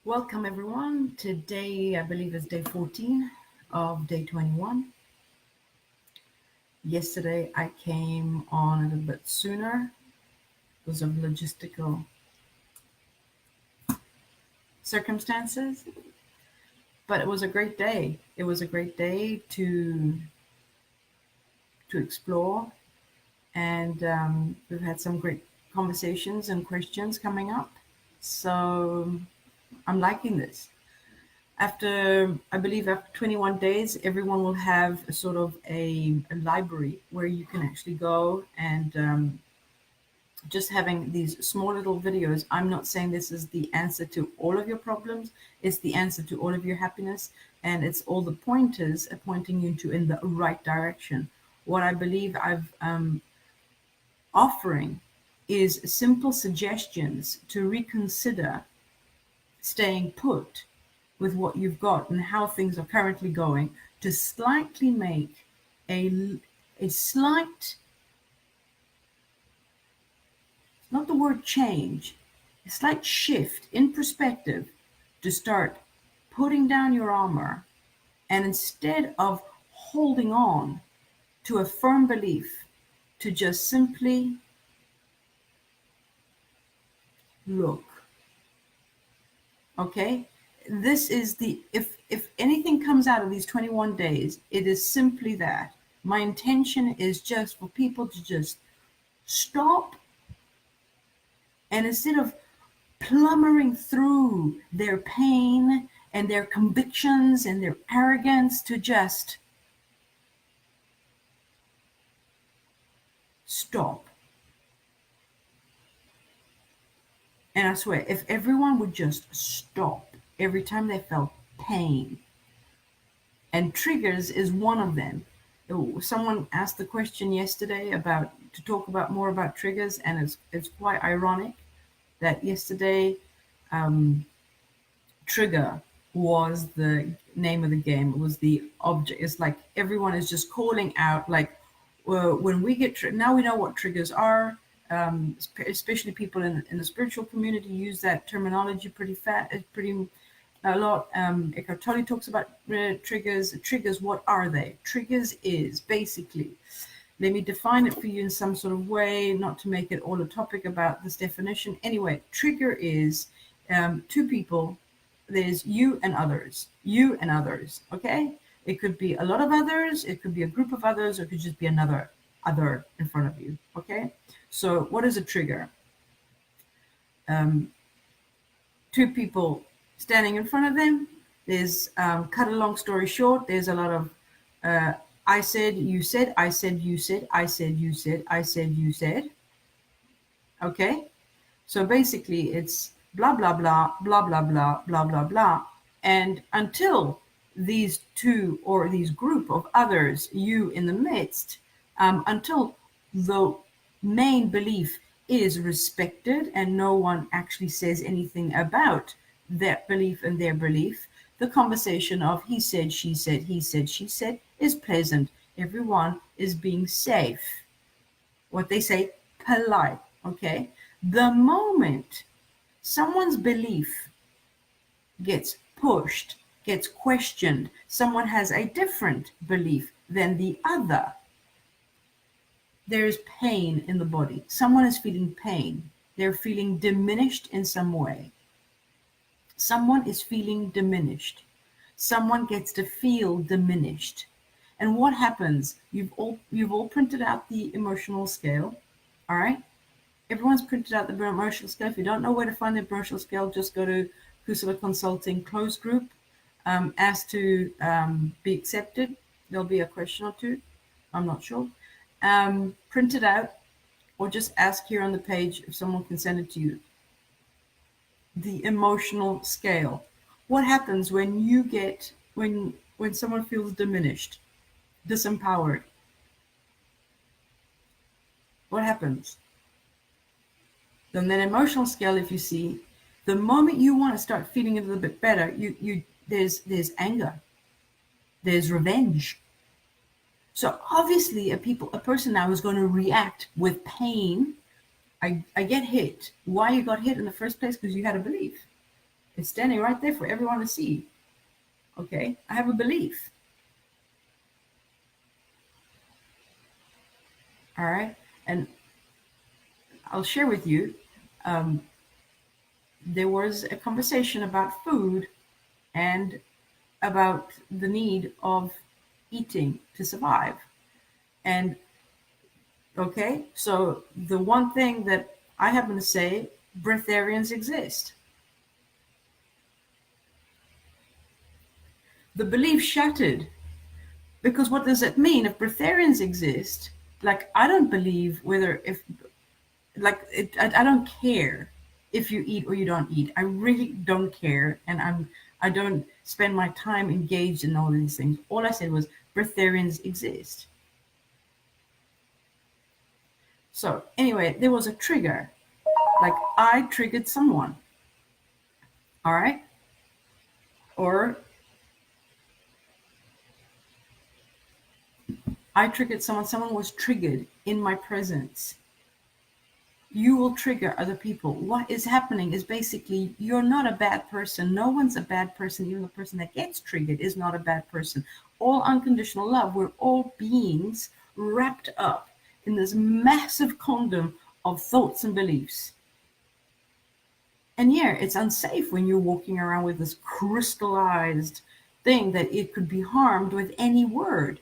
Welcome everyone. Today, I believe is day 14 of day 21. Yesterday, I came on a little bit sooner because of logistical circumstances, but it was a great day. It was a great day to explore, and we've had some great conversations and questions coming up. So I'm liking this. I believe after 21 days, everyone will have a sort of a library where you can actually go and just having these small little videos. I'm not saying this is the answer to all of your problems. It's the answer to all of your happiness. And it's all the pointers pointing you in the right direction. What I believe I've offering is simple suggestions to reconsider staying put with what you've got and how things are currently going, to slightly make a slight, not the word change, a slight shift in perspective, to start putting down your armor, and instead of holding on to a firm belief, to just simply look. Okay? This is if anything comes out of these 21 days, it is simply that. My intention is just for people to just stop, and instead of plumbering through their pain and their convictions and their arrogance, to just stop. And I swear, if everyone would just stop every time they felt pain, and triggers is one of them. Someone asked the question yesterday to talk about more about triggers, and it's quite ironic that yesterday trigger was the name of the game. It was the object. It's like everyone is just calling out, like, well, when we get now we know what triggers are. Especially people in the spiritual community use that terminology pretty a lot. Eckhart Tolle talks about triggers. Triggers, what are they? Triggers is basically, let me define it for you in some sort of way, not to make it all a topic about this definition. Anyway, trigger is two people. There's you and others. You and others, okay? It could be a lot of others, it could be a group of others, or it could just be another other in front of you, okay? So what is a trigger? Two people standing in front of them. There's, cut a long story short, there's a lot of I said, you said, I said, you said, I said, you said, I said, you said. Okay? So basically it's blah, blah, blah, blah, blah, blah, blah, blah, blah. And until these two or these group of others, you in the midst, until the main belief is respected and no one actually says anything about that belief and their belief, the conversation of he said, she said, he said, she said is pleasant. Everyone is being safe. What they say, polite, okay? The moment someone's belief gets pushed, gets questioned, someone has a different belief than the other, there is pain in the body. Someone is feeling pain. They're feeling diminished in some way. Someone is feeling diminished. Someone gets to feel diminished. And what happens? You've all printed out the emotional scale, all right? Everyone's printed out the emotional scale. If you don't know where to find the emotional scale, just go to Kusala Consulting closed group. Ask to be accepted. There'll be a question or two. I'm not sure. Print it out, or just ask here on the page if someone can send it to you. The emotional scale. What happens when you get when someone feels diminished, disempowered? What happens? Then that emotional scale, if you see, the moment you want to start feeling a little bit better, there's anger, there's revenge. So obviously a person now is going to react with pain. I get hit. Why you got hit in the first place? Because you had a belief. It's standing right there for everyone to see. Okay, I have a belief. All right, and I'll share with you. Um, there was a conversation about food and about the need of eating to survive. And okay, so the one thing that I happen to say, breatharians exist. The belief shattered, because what does it mean if breatharians exist? Like, I don't believe whether if like it, I don't care if you eat or you don't eat. I really don't care, and I don't spend my time engaged in all of these things. All I said was breatharians exist. So anyway, there was a trigger. Like, I triggered someone. All right, or I triggered someone. Someone was triggered in my presence. You will trigger other people. What is happening is basically you're not a bad person. No one's a bad person. Even the person that gets triggered is not a bad person. All unconditional love. We're all beings wrapped up in this massive condom of thoughts and beliefs. And yeah, it's unsafe when you're walking around with this crystallized thing that it could be harmed with any word.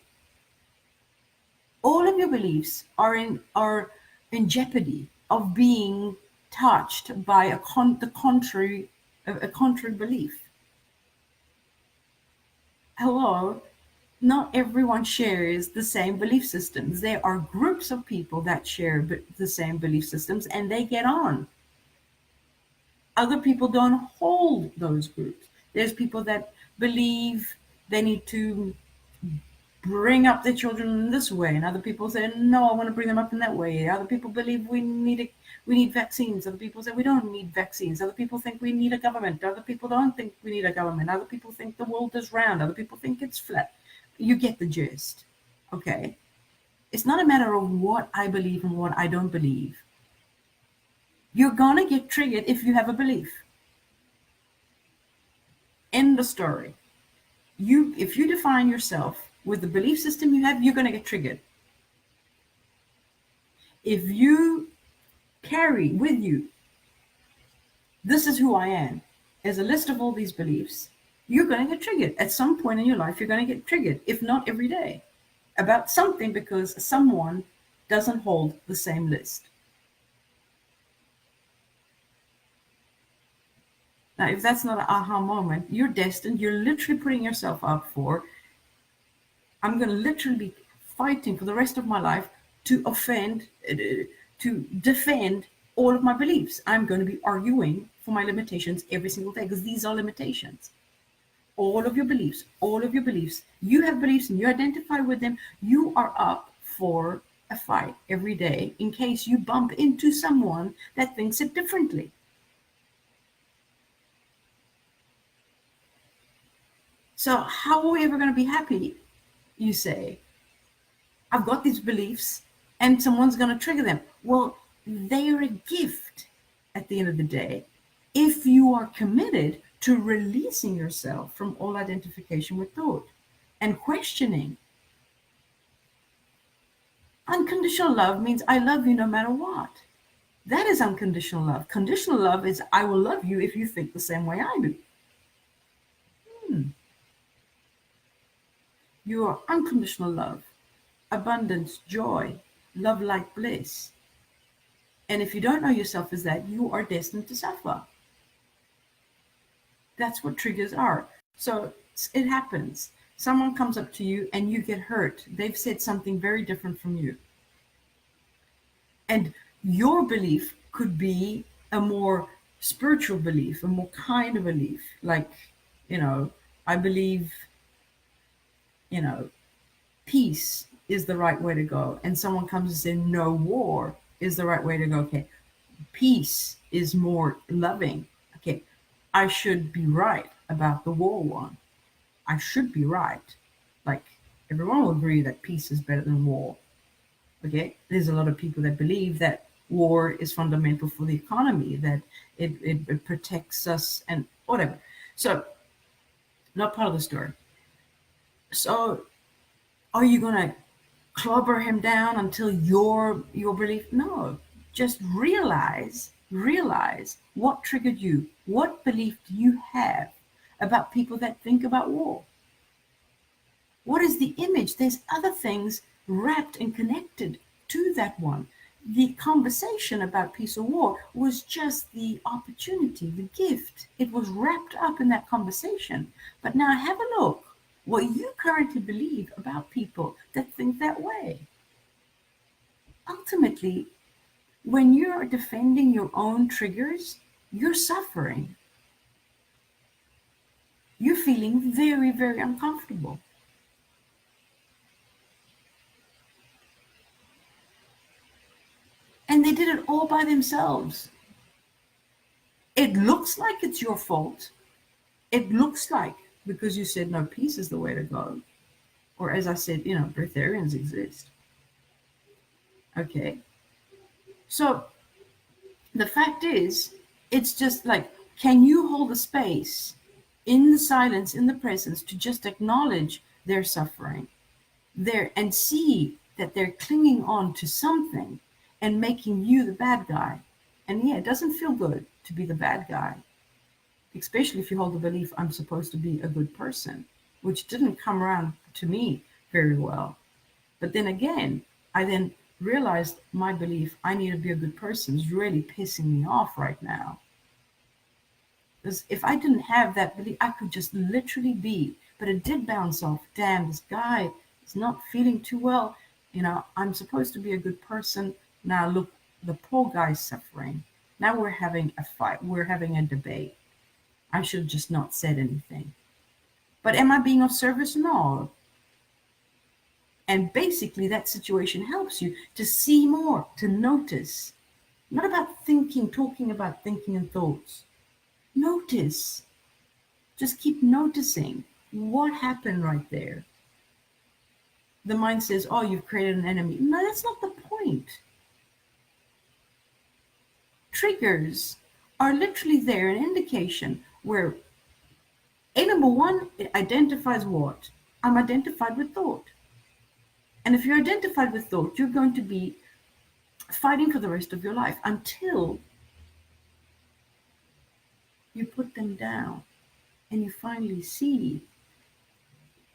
All of your beliefs are in jeopardy of being touched by a contrary belief. Hello, not everyone shares the same belief systems. There are groups of people that share the same belief systems, and they get on. Other people don't hold those groups. There's people that believe they need to bring up their children in this way, and other people say, no, I want to bring them up in that way. Other people believe we need vaccines. Other people say we don't need vaccines. Other people think we need a government. Other people don't think we need a government. Other people think the world is round. Other people think it's flat. You get the gist. Okay, it's not a matter of what I believe and what I don't believe. You're gonna get triggered if you have a belief. End the story. If you define yourself with the belief system you have, you're going to get triggered. If you carry with you, this is who I am, as a list of all these beliefs, you're going to get triggered. At some point in your life, you're going to get triggered, if not every day, about something because someone doesn't hold the same list. Now, if that's not an aha moment, you're destined, you're literally putting yourself up for, I'm going to literally be fighting for the rest of my life to defend all of my beliefs. I'm going to be arguing for my limitations every single day, because these are limitations. All of your beliefs, you have beliefs and you identify with them. You are up for a fight every day in case you bump into someone that thinks it differently. So how are we ever going to be happy? You say, I've got these beliefs and someone's going to trigger them. Well, they're a gift at the end of the day. If you are committed to releasing yourself from all identification with thought and questioning. Unconditional love means I love you no matter what. That is unconditional love. Conditional love is I will love you if you think the same way I do. Your unconditional love, abundance, joy, love like bliss. And if you don't know yourself as that, you are destined to suffer. That's what triggers are. So it happens. Someone comes up to you and you get hurt. They've said something very different from you. And your belief could be a more spiritual belief, a more kind of belief. Like, I believe, peace is the right way to go. And someone comes and says, no, war is the right way to go. Okay, peace is more loving. Okay, I should be right about the war one. I should be right. Like, everyone will agree that peace is better than war. Okay, there's a lot of people that believe that war is fundamental for the economy, that it protects us. And whatever. So, not part of the story. So, are you going to clobber him down until your belief? No, just realize what triggered you. What belief do you have about people that think about war? What is the image? There's other things wrapped and connected to that one. The conversation about peace or war was just the opportunity, the gift. It was wrapped up in that conversation. But now have a look what you currently believe about people that think that way. Ultimately, when you're defending your own triggers, you're suffering. You're feeling very, very uncomfortable. And they did it all by themselves. It looks like it's your fault. It looks like because you said no, peace is the way to go. Or as I said, breatharians exist. Okay. So the fact is, it's just like, can you hold a space in the silence, in the presence, to just acknowledge their suffering there and see that they're clinging on to something and making you the bad guy? And yeah, it doesn't feel good to be the bad guy, especially if you hold the belief I'm supposed to be a good person, which didn't come around to me very well. But then again, I then realized my belief I need to be a good person is really pissing me off right now. Because if I didn't have that belief, I could just literally be. But it did bounce off. Damn, this guy is not feeling too well. I'm supposed to be a good person. Now look, the poor guy's suffering. Now we're having a fight. We're having a debate. I should have just not said anything. But am I being of service? No. And basically, that situation helps you to see more, to notice. Not about thinking, talking about thinking and thoughts. Notice. Just keep noticing what happened right there. The mind says, oh, you've created an enemy. No, that's not the point. Triggers are literally there, an indication where, number one, it identifies what? I'm identified with thought. And if you're identified with thought, you're going to be fighting for the rest of your life until you put them down and you finally see,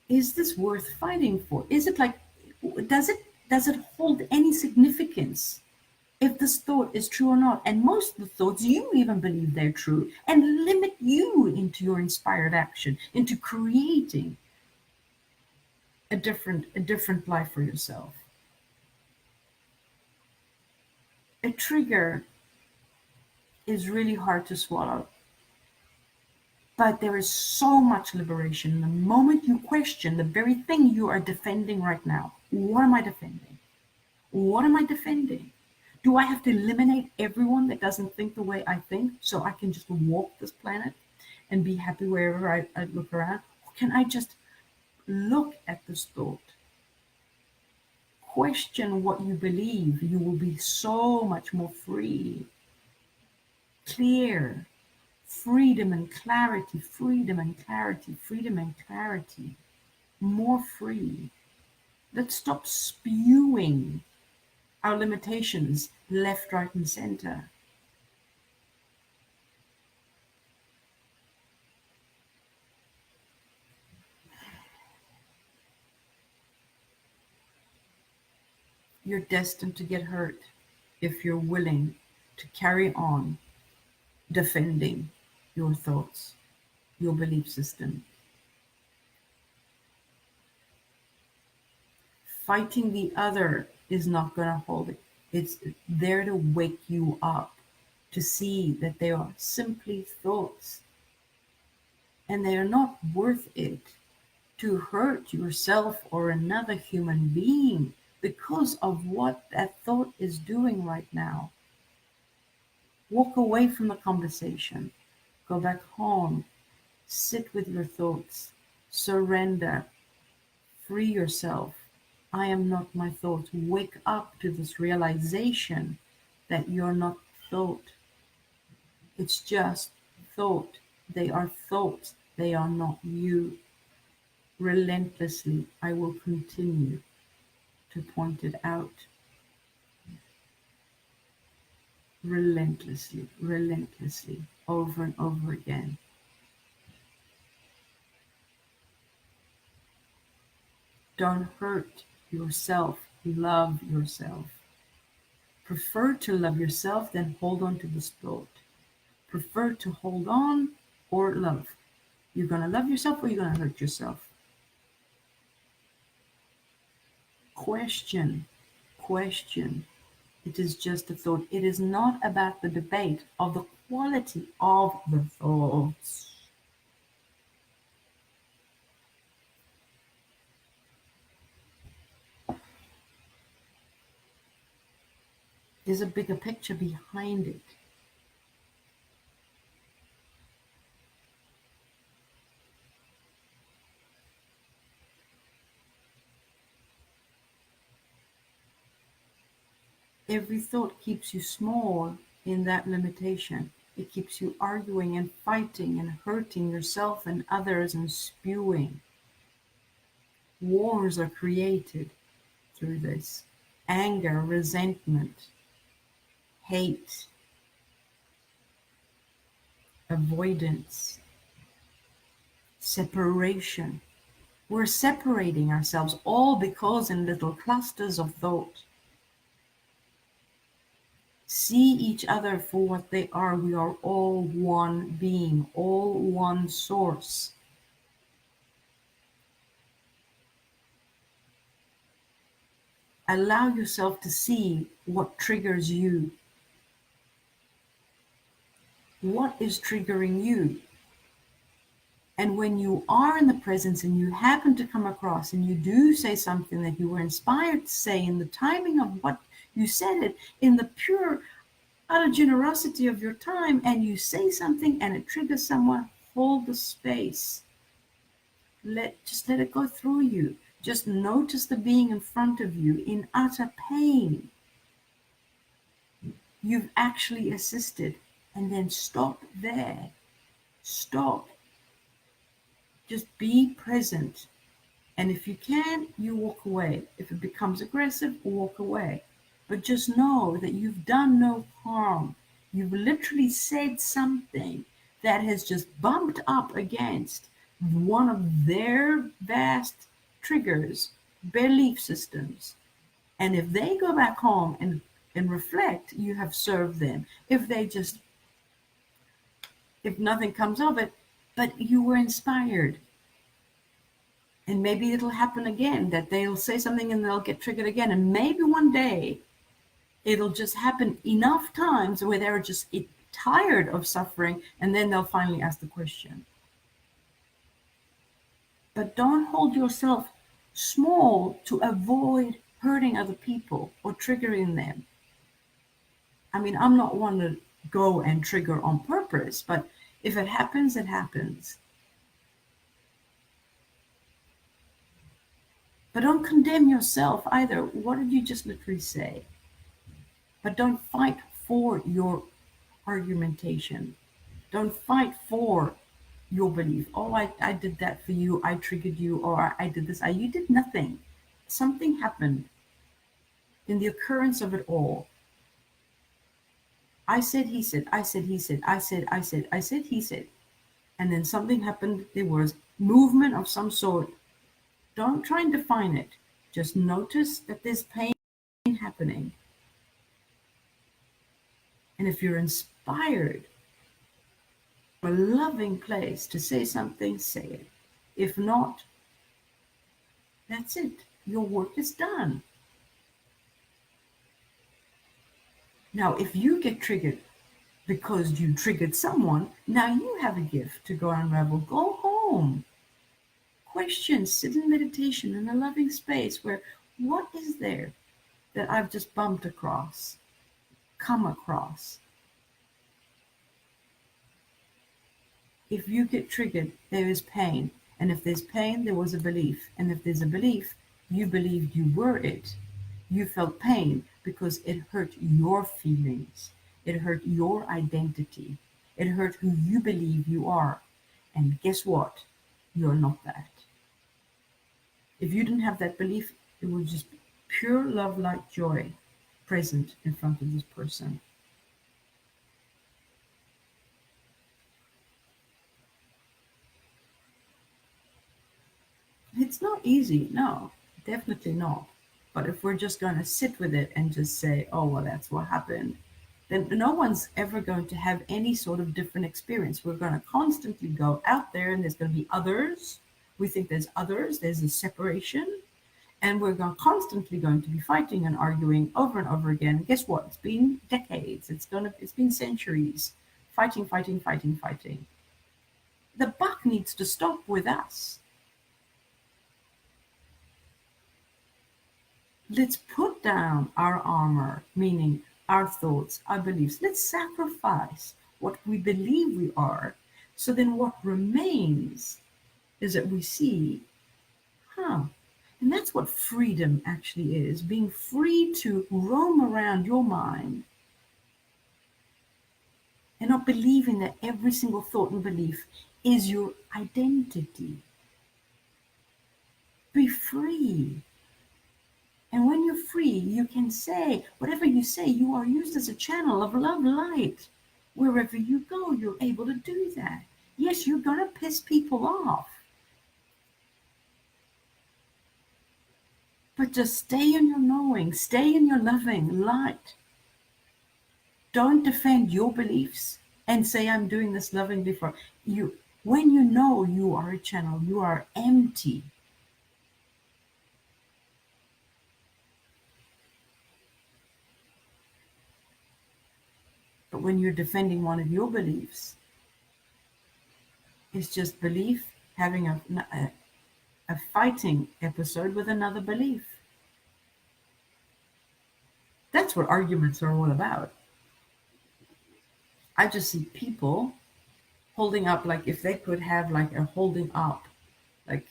is this worth fighting for? Is it like, does it hold any significance if this thought is true or not? And most of the thoughts you even believe they're true and limit you into your inspired action, into creating a different life for yourself. A trigger is really hard to swallow. But there is so much liberation the moment you question the very thing you are defending right now. What am I defending? What am I defending? Do I have to eliminate everyone that doesn't think the way I think so I can just walk this planet and be happy wherever I look around? Or can I just look at this thought? Question what you believe. You will be so much more free, clear. Freedom and clarity, freedom and clarity, freedom and clarity. More free. Let's stop spewing our limitations left, right, and center. You're destined to get hurt if you're willing to carry on defending your thoughts, your belief system. Fighting the other is not going to hold it. It's there to wake you up, to see that they are simply thoughts and they are not worth it to hurt yourself or another human being because of what that thought is doing right now. Walk away from the conversation. Go back home. Sit with your thoughts. Surrender. Free yourself. I am not my thoughts. Wake up to this realization that you're not thought. It's just thought. They are thoughts. They are not you. Relentlessly, I will continue to point it out. Relentlessly, relentlessly, over and over again. Don't hurt yourself. Love yourself. Prefer to love yourself than hold on to this thought. Prefer to hold on or love. You're going to love yourself or you're going to hurt yourself. Question. It is just a thought. It is not about the debate of the quality of the thoughts. There's a bigger picture behind it. Every thought keeps you small in that limitation. It keeps you arguing and fighting and hurting yourself and others and spewing. Wars are created through this. Anger, resentment, hate, avoidance, separation. We're separating ourselves all because in little clusters of thought. See each other for what they are. We are all one being, all one source. Allow yourself to see what triggers you. What is triggering you? And when you are in the presence and you happen to come across and you do say something that you were inspired to say in the timing of what you said it, in the pure utter generosity of your time, and you say something and it triggers someone, hold the space. Just let it go through you. Just notice the being in front of you in utter pain. You've actually assisted. And then stop there. Stop. Just be present. And if you can, you walk away. If it becomes aggressive, walk away. But just know that you've done no harm. You've literally said something that has just bumped up against one of their vast triggers, belief systems. And if they go back home and reflect, you have served them. If nothing comes of it, but you were inspired. And maybe it'll happen again, that they'll say something and they'll get triggered again. And maybe one day it'll just happen enough times where they're just tired of suffering, and then they'll finally ask the question. But don't hold yourself small to avoid hurting other people or triggering them. I mean, I'm not one to go and trigger on purpose, but if it happens, it happens. But don't condemn yourself either. What did you just literally say? But don't fight for your argumentation. Don't fight for your belief. Oh, I did that for you. I triggered you. Or I did this. You did nothing. Something happened in the occurrence of it all. I said, he said, I said, he said, I said, I said, I said, he said. And then something happened. There was movement of some sort. Don't try and define it. Just notice that there's pain happening. And if you're inspired, a loving place to say something, say it. If not, that's it. Your work is done. Now, if you get triggered because you triggered someone, now you have a gift to go unravel. Go home. Question, sit in meditation in a loving space where what is there that I've just bumped across, come across? If you get triggered, there is pain. And if there's pain, there was a belief. And if there's a belief, you believed you were it. You felt pain because it hurt your feelings. It hurt your identity. It hurt who you believe you are. And guess what? You're not that. If you didn't have that belief, it would just be pure love, light, joy present in front of this person. It's not easy, no, definitely not. But if we're just going to sit with it and just say, oh, well, that's what happened, then no one's ever going to have any sort of different experience. We're going to constantly go out there and there's going to be others. We think there's others, there's a separation, and we're constantly going to be fighting and arguing over and over again. Guess what? It's been decades. It's been centuries. Fighting, fighting, fighting, fighting. The buck needs to stop with us. Let's put down our armor, meaning our thoughts, our beliefs. Let's sacrifice what we believe we are. So then what remains is that we see, and that's what freedom actually is, being free to roam around your mind and not believing that every single thought and belief is your identity. Be free. And when you're free, you can say, whatever you say, you are used as a channel of love light. Wherever you go, you're able to do that. Yes, you're going to piss people off. But just stay in your knowing, stay in your loving light. Don't defend your beliefs and say, I'm doing this lovingly for you. When you know you are a channel, you are empty. But when you're defending one of your beliefs, it's just belief having a fighting episode with another belief. That's what arguments are all about. I just see people holding up, like if they could have like a holding up, like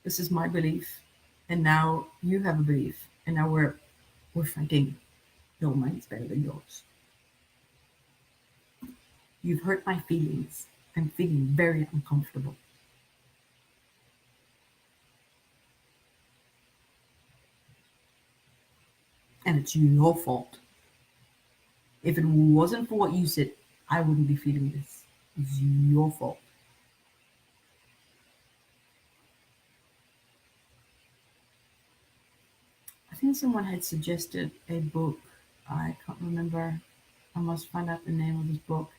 this is my belief, and now you have a belief, and now we're fighting. Your mind's better than yours. You've hurt my feelings. I'm feeling very uncomfortable. And it's your fault. If it wasn't for what you said, I wouldn't be feeling this. It's your fault. I think someone had suggested a book. I can't remember. I must find out the name of this book.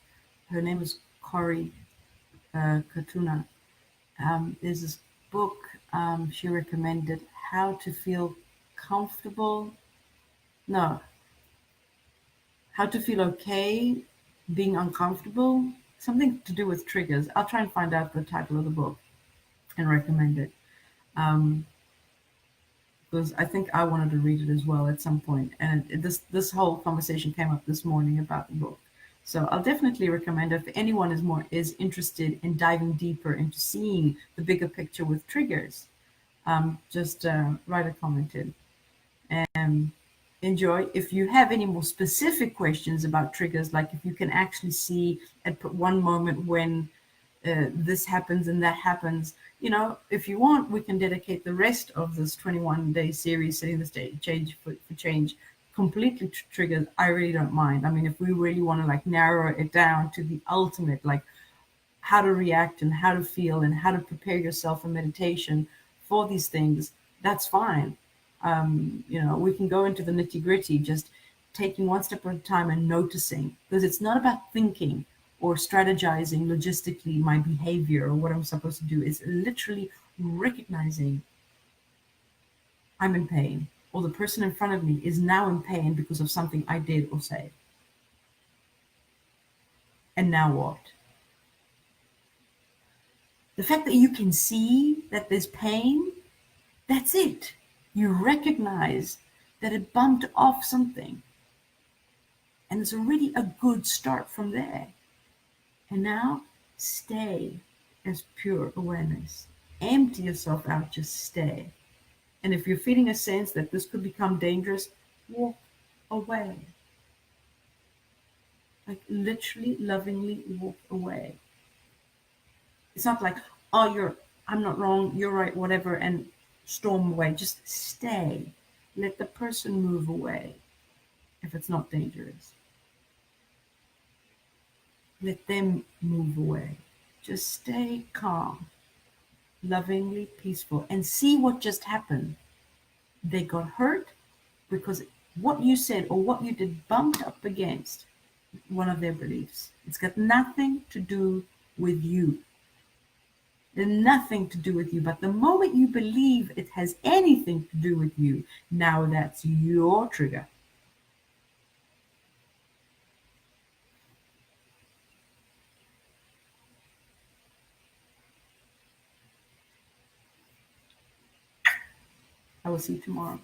Her name is Cory Katuna. There's this book she recommended, How to Feel Comfortable. No, How to Feel Okay Being Uncomfortable. Something to do with triggers. I'll try and find out the title of the book and recommend it. Because I think I wanted to read it as well at some point. And this whole conversation came up this morning about the book. So I'll definitely recommend it if anyone is interested in diving deeper into seeing the bigger picture with triggers. Just write a comment in. And enjoy. If you have any more specific questions about triggers, like if you can actually see at one moment when this happens and that happens, if you want, we can dedicate the rest of this 21-day series, setting the stage for change, completely triggers. I really don't mind. I mean, if we really want to like narrow it down to the ultimate, like how to react and how to feel and how to prepare yourself for meditation for these things, that's fine. We can go into the nitty gritty, just taking one step at a time and noticing, because it's not about thinking or strategizing logistically my behavior or what I'm supposed to do. It's literally recognizing I'm in pain, or the person in front of me is now in pain because of something I did or said. And now what? The fact that you can see that there's pain, that's it. You recognize that it bumped off something. And it's already a good start from there. And now stay as pure awareness. Empty yourself out, just stay. And if you're feeling a sense that this could become dangerous, walk away. Like literally, lovingly walk away. It's not like, oh, I'm not wrong, you're right, whatever, and storm away. Just stay. Let the person move away if it's not dangerous. Let them move away. Just stay calm, lovingly peaceful, and see what just happened. They got hurt because what you said or what you did bumped up against one of their beliefs. It's got nothing to do with you. There's nothing to do with you. But the moment you believe it has anything to do with you, now that's your trigger. I will see you tomorrow.